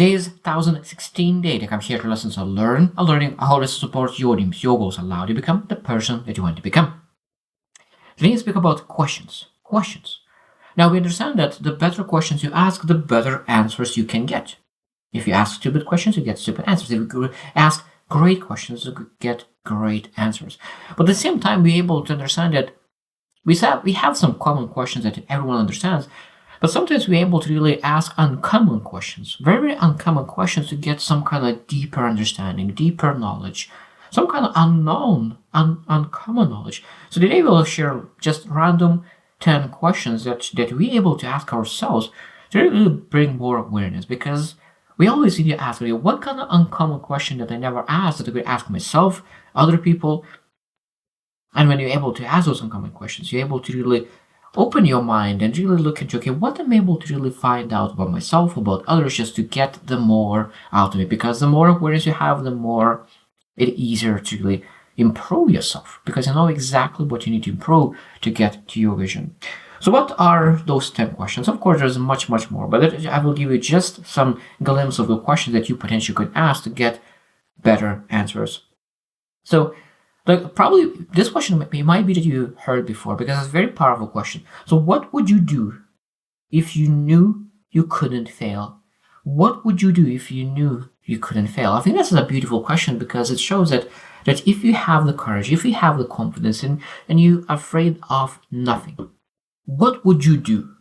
Today is 1016 day that comes here to lessons on learning how to support your dreams, your goals, allow you to become the person that you want to become. Today I speak about questions. Now we understand that the better questions you ask, the better answers you can get. If you ask stupid questions, you get stupid answers. If you ask great questions, you get great answers. But at the same time, we're able to understand that we have some common questions that everyone understands, but sometimes we're able to really ask uncommon questions, very uncommon questions to get some kind of deeper understanding, deeper knowledge, some kind of uncommon knowledge. So today we'll share just random 10 questions that we're able to ask ourselves to really bring more awareness, because we always need to ask, what kind of uncommon question that I never asked that I could ask myself, other people? And when you're able to ask those uncommon questions, you're able to really open your mind and really look into, what I'm able to really find out about myself, about others, just to get the more out of it. Because the more awareness you have, the more it's easier to really improve yourself, because you know exactly what you need to improve to get to your vision. So what are those 10 questions? Of course, there's much more, but I will give you just some glimpse of the questions that you potentially could ask to get better answers. So probably this question might be that you heard before, because it's a very powerful question. So what would you do if you knew you couldn't fail? What would you do if you knew you couldn't fail? I think that's a beautiful question, because it shows that if you have the courage, if you have the confidence, and you're afraid of nothing, what would you do?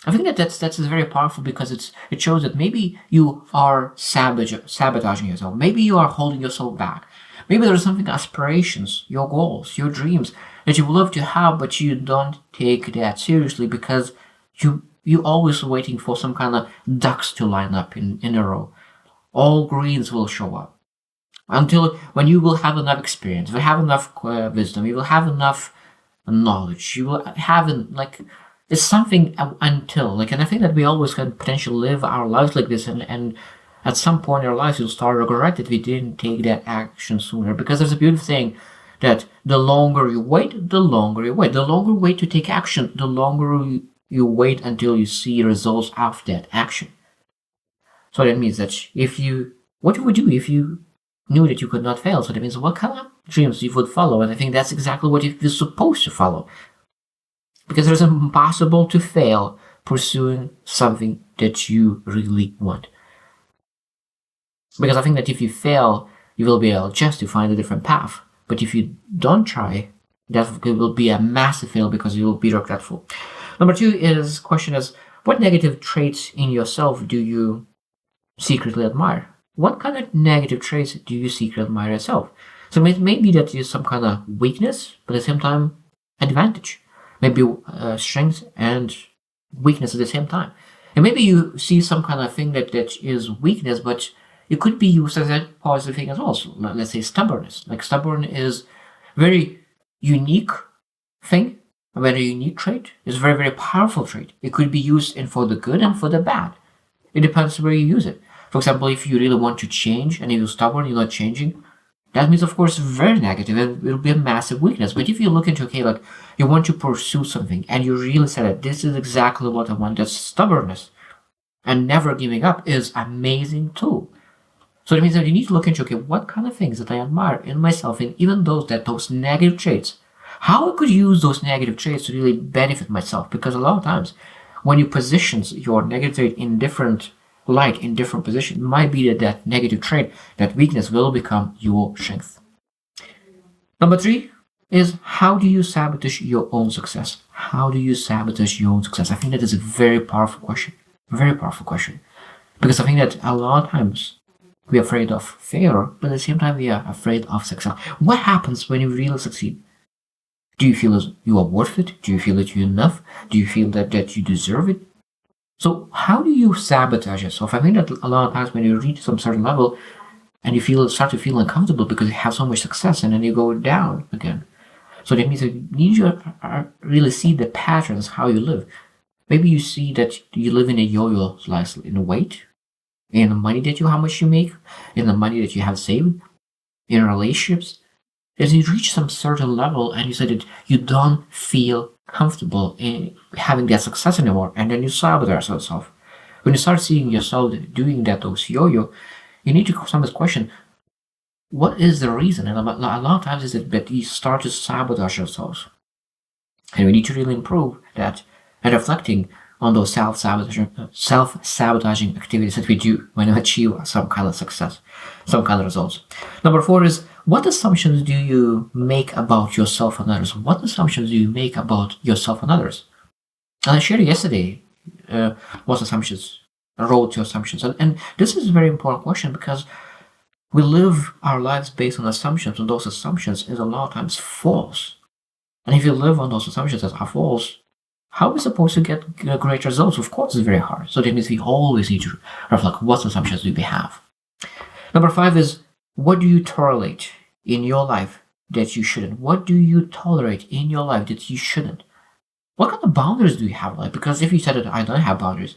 I think that's very powerful, because it shows that maybe you are sabotaging yourself. Maybe you are holding yourself back. Maybe there's something, aspirations, your goals, your dreams that you would love to have, but you don't take that seriously, because you always waiting for some kind of ducks to line up in a row. All greens will show up until when you will have enough experience, you will have enough wisdom, you will have enough knowledge, you will have it's something until and I think that we always can potentially live our lives like this, and at some point in our lives, you'll start regret that we didn't take that action sooner. Because there's a beautiful thing that the longer you wait. The longer you wait to take action, the longer you wait until you see results of that action. So that means that what you would do if you knew that you could not fail? So that means what kind of dreams you would follow. And I think that's exactly what you're supposed to follow. Because it's impossible to fail pursuing something that you really want. Because I think that if you fail, you will be able just to find a different path. But if you don't try, that will be a massive fail, because you will be regretful. Number 2 question is, what negative traits in yourself do you secretly admire? What kind of negative traits do you secretly admire yourself? So maybe that is some kind of weakness, but at the same time, advantage. Maybe strength and weakness at the same time. And maybe you see some kind of thing that is weakness, but it could be used as a positive thing as well. So let's say stubbornness. Stubborn is very unique thing, a very unique trait. It's a very, very powerful trait. It could be used for the good and for the bad. It depends where you use it. For example, if you really want to change and you're stubborn, you're not changing, that means, of course, very negative, and it'll be a massive weakness. But if you look into, you want to pursue something, and you really say that this is exactly what I want, that's stubbornness, and never giving up is amazing too. So it means that you need to look into, what kind of things that I admire in myself, and even those negative traits, how I could use those negative traits to really benefit myself. Because a lot of times, when you position your negative trait in different light, in different position, it might be that negative trait, that weakness will become your strength. Number 3 is, how do you sabotage your own success? How do you sabotage your own success? I think that is a very powerful question. Very powerful question. Because I think that a lot of times, we're afraid of failure, but at the same time, we are afraid of success. What happens when you really succeed? Do you feel that you are worth it? Do you feel that you're enough? Do you feel that you deserve it? So how do you sabotage yourself? I think that a lot of times when you reach some certain level and you start to feel uncomfortable because you have so much success, and then you go down again. So that means that you need to really see the patterns, how you live. Maybe you see that you live in a yo-yo slice, in the weight, in the money how much you make, in the money that you have saved, in relationships. As you reach some certain level and you say that you don't feel comfortable in having that success anymore, and then you sabotage yourself. When you start seeing yourself doing those yo-yo, you need to sometimes question, what is the reason? And a lot of times is that we start to sabotage ourselves. And we need to really improve that and reflecting on those self-sabotaging activities that we do when we achieve some kind of success, some kind of results. Number 4 is, what assumptions do you make about yourself and others? What assumptions do you make about yourself and others? And I shared yesterday what assumptions, road to assumptions. And this is a very important question because we live our lives based on assumptions, and those assumptions is a lot of times false. And if you live on those assumptions that are false, how are we supposed to get great results? Of course, it's very hard. So that means we always need to reflect what assumptions do we have. Number 5 is, what do you tolerate in your life that you shouldn't? What do you tolerate in your life that you shouldn't? What kind of boundaries do you have? Like, because if you said that I don't have boundaries,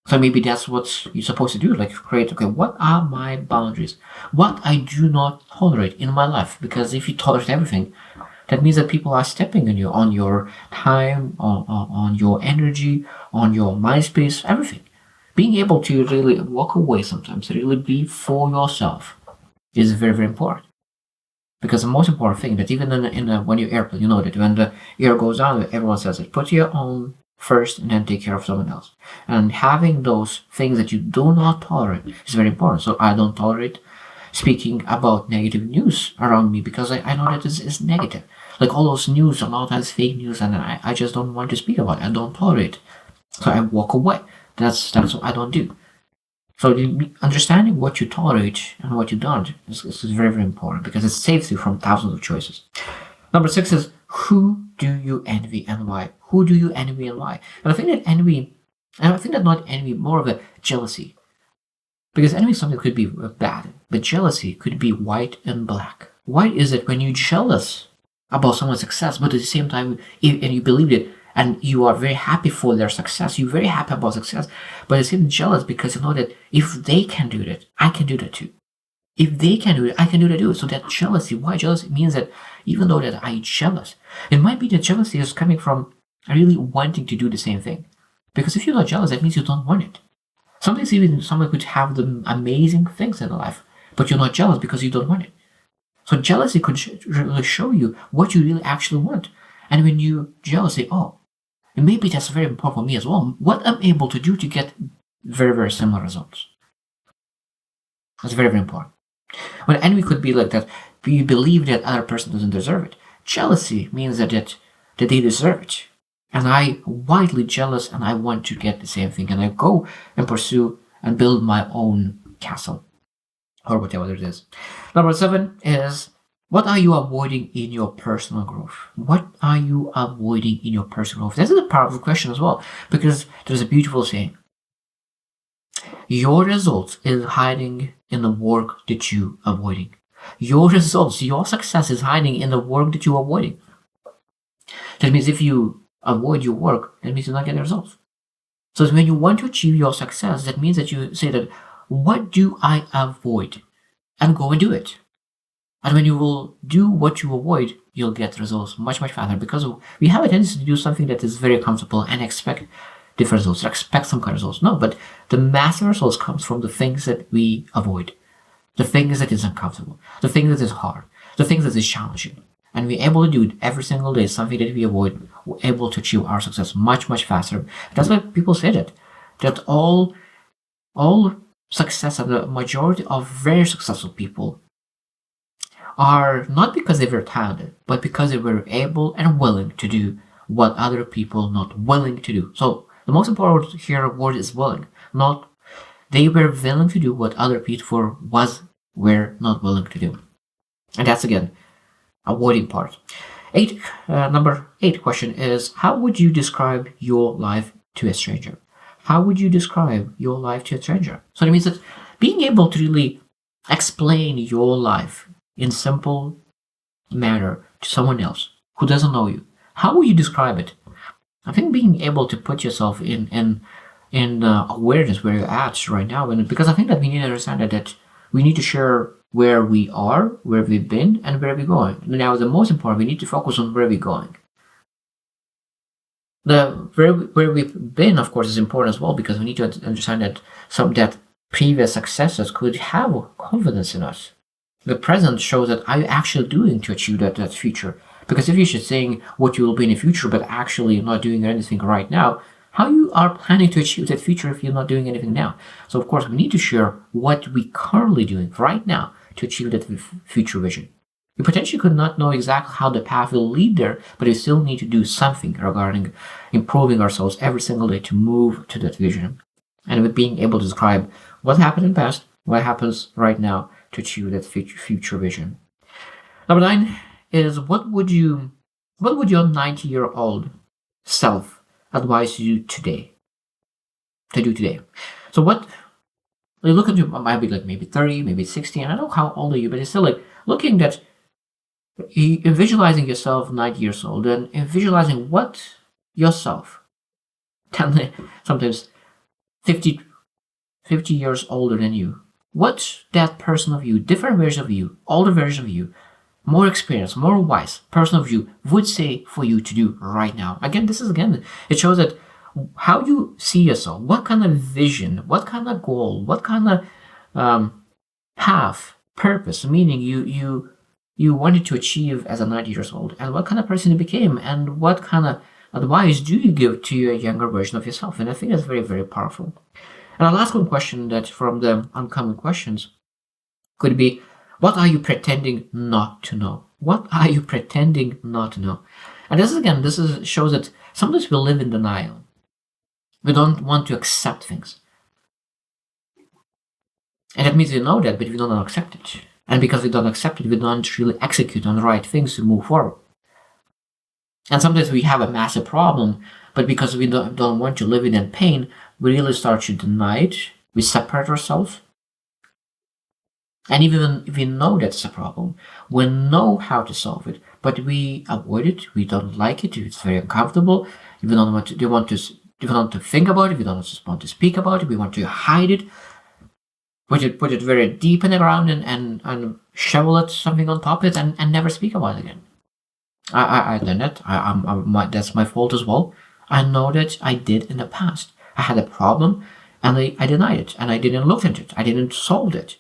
so maybe that's what you're supposed to do. Like, create, okay, what are my boundaries? What I do not tolerate in my life? Because if you tolerate everything, that means that people are stepping on you, on your time, on your energy, on your mind space, everything. Being able to really walk away sometimes, really be for yourself, is very, very important. Because the most important thing that even when you're airplane, you know that when the air goes down, everyone says it, put your own first and then take care of someone else. And having those things that you do not tolerate is very important. So I don't tolerate speaking about negative news around me because I know that is negative. Like all those news, a lot of times fake news, and I just don't want to speak about it. I don't tolerate it. So I walk away. That's what I don't do. So understanding what you tolerate and what you don't is very, very important because it saves you from thousands of choices. Number 6 is, who do you envy and why? Who do you envy and why? And I think that not envy, more of a jealousy. Because envy is something that could be bad, but jealousy could be white and black. White is that when you're jealous about someone's success, but at the same time, and you believe it, and you are very happy for their success, you're very happy about success, but it's even jealous because you know that if they can do that, I can do that too. If they can do it, I can do that too. So that jealousy, why jealousy? It means that even though that I'm jealous, it might be that jealousy is coming from really wanting to do the same thing. Because if you're not jealous, that means you don't want it. Sometimes even someone could have the amazing things in life, but you're not jealous because you don't want it. So jealousy could really show you what you really actually want. And when you jealous, say, oh, and maybe that's very important for me as well. What I'm able to do to get very, very similar results. That's very, very important. When envy could be like that, you believe that other person doesn't deserve it. Jealousy means that they deserve it. And I widely jealous and I want to get the same thing. And I go and pursue and build my own castle. Or whatever it is. Number 7 is, what are you avoiding in your personal growth? What are you avoiding in your personal growth? This is a powerful question as well, because there's a beautiful saying. Your results is hiding in the work that you avoiding. Your results, your success is hiding in the work that you're avoiding. That means if you avoid your work, that means you're not getting results. So when you want to achieve your success, that means that you say that, what do I avoid? And go and do it. And when you will do what you avoid, you'll get results much, much faster because we have a tendency to do something that is very comfortable and expect different results, expect some kind of results. No, but the massive results comes from the things that we avoid, the things that is uncomfortable, the things that is hard, the things that is challenging. And we're able to do it every single day, something that we avoid, we're able to achieve our success much, much faster. That's why people say that all success and the majority of very successful people are not because they were talented, but because they were able and willing to do what other people not willing to do. So the most important here word is willing, not they were willing to do what other people were not willing to do. And that's again avoiding part. Number 8 question is, how would you describe your life to a stranger? How would you describe your life to a stranger? So that means that being able to really explain your life in simple manner to someone else who doesn't know you, how would you describe it? I think being able to put yourself in awareness where you're at right now, and because I think that we need to understand that we need to share where we are, where we've been, and where we're going. Now, the most important, we need to focus on where we're going. Where we've been, of course, is important as well, because we need to understand that that previous successes could have confidence in us. The present shows that are you actually doing to achieve that future? Because if you're just saying what you will be in the future, but actually not doing anything right now, how you are planning to achieve that future if you're not doing anything now? So of course, we need to share what we currently doing right now to achieve that future vision. We potentially could not know exactly how the path will lead there, but we still need to do something regarding improving ourselves every single day to move to that vision. And with being able to describe what happened in the past, what happens right now to achieve that future vision. Number 9 is what would your 90-year-old self advise you today to do today? So what you look into, might be like maybe 30, maybe 60, and I don't know how old are you, but it's still like looking at visualizing yourself 90 years old and visualizing what yourself 10, sometimes 50 years older than you, what that person of you, different version of you, older version of you, more experienced, more wise person of you would say for you to do right now. Again, it shows that how you see yourself, what kind of vision, what kind of goal, what kind of path, purpose, meaning you wanted to achieve as a 90 years old, and what kind of person you became, and what kind of advice do you give to your younger version of yourself. And I think that's very, very powerful. And our last one question that from the uncommon questions could be, what are you pretending not to know? What are you pretending not to know? And this shows that sometimes we live in denial. We don't want to accept things. And that means we know that, but we don't accept it. And because we don't accept it, we don't really execute on the right things to move forward. And sometimes we have a massive problem, but because we don't want to live in pain, we really start to deny it. We separate ourselves. And even if we know that's a problem, we know how to solve it, but we avoid it. We don't like it. It's very uncomfortable. We don't want to think about it. We don't want to speak about it. We want to hide it. Put it very deep in the ground and shovel it something on top of it and never speak about it again. I done it. That's my fault as well. I know that I did in the past. I had a problem and I denied it and I didn't look at it. I didn't solve it.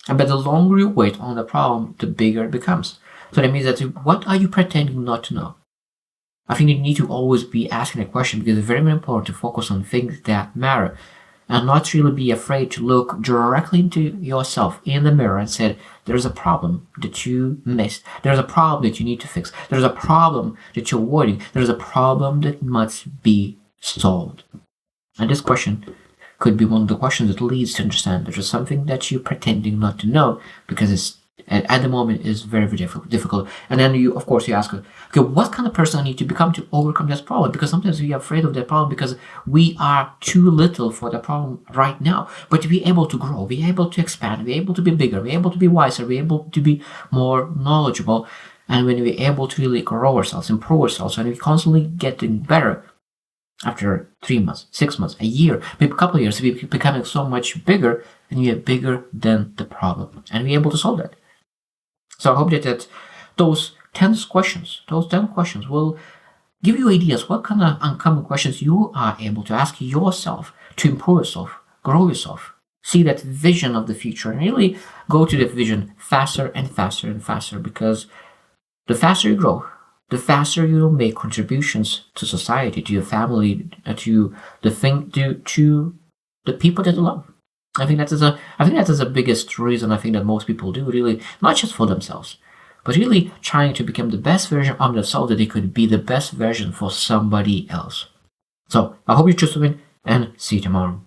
But the longer you wait on the problem, the bigger it becomes. So that means that what are you pretending not to know? I think you need to always be asking a question, because it's very, very important to focus on things that matter and not really be afraid to look directly into yourself in the mirror and say, there's a problem that you missed. There's a problem that you need to fix. There's a problem that you're avoiding. There's a problem that must be solved. And this question could be one of the questions that leads to understand there's something that you're pretending not to know, because it's at the moment is very, very difficult. And then you ask, okay, what kind of person I need to become to overcome this problem? Because sometimes we are afraid of that problem because we are too little for the problem right now. But to be able to grow, be able to expand, be able to be bigger, be able to be wiser, be able to be more knowledgeable. And when we're able to really grow ourselves, improve ourselves, and we're constantly getting better, after 3 months, 6 months, a year, maybe a couple of years, we're becoming so much bigger, and we are bigger than the problem. And we're able to solve that. So I hope that those 10 questions will give you ideas what kind of uncommon questions you are able to ask yourself to improve yourself, grow yourself, see that vision of the future, and really go to that vision faster and faster and faster, because the faster you grow, the faster you will make contributions to society, to your family, to the people that you love. I think that is the biggest reason I think that most people do, really, not just for themselves, but really trying to become the best version of themselves that they could be the best version for somebody else. So I hope you choose to win, and see you tomorrow.